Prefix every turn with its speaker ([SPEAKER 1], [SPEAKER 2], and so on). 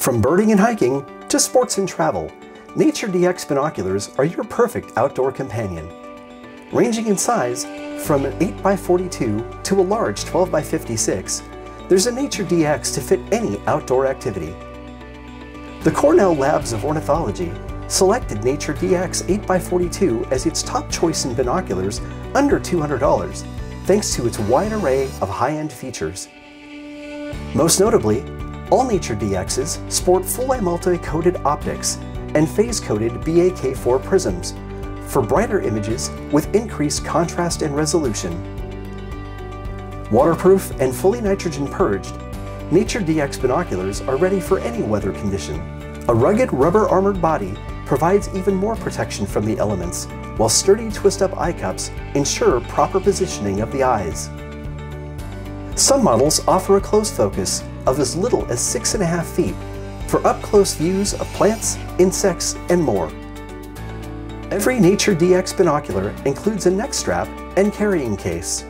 [SPEAKER 1] From birding and hiking to sports and travel, Nature DX binoculars are your perfect outdoor companion. Ranging in size from an 8x42 to a large 12x56, there's a Nature DX to fit any outdoor activity. The Cornell Labs of Ornithology selected Nature DX 8x42 as its top choice in binoculars under $200, thanks to its wide array of high-end features. Most notably, all Nature DXs sport full multi-coated optics and phase-coated BAK4 prisms for brighter images with increased contrast and resolution. Waterproof and fully nitrogen purged, Nature DX binoculars are ready for any weather condition. A rugged rubber-armored body provides even more protection from the elements, while sturdy twist-up eye cups ensure proper positioning of the eyes. Some models offer a close focus of as little as 6.5 feet for up-close views of plants, insects, and more. Every Nature DX binocular includes a neck strap and carrying case.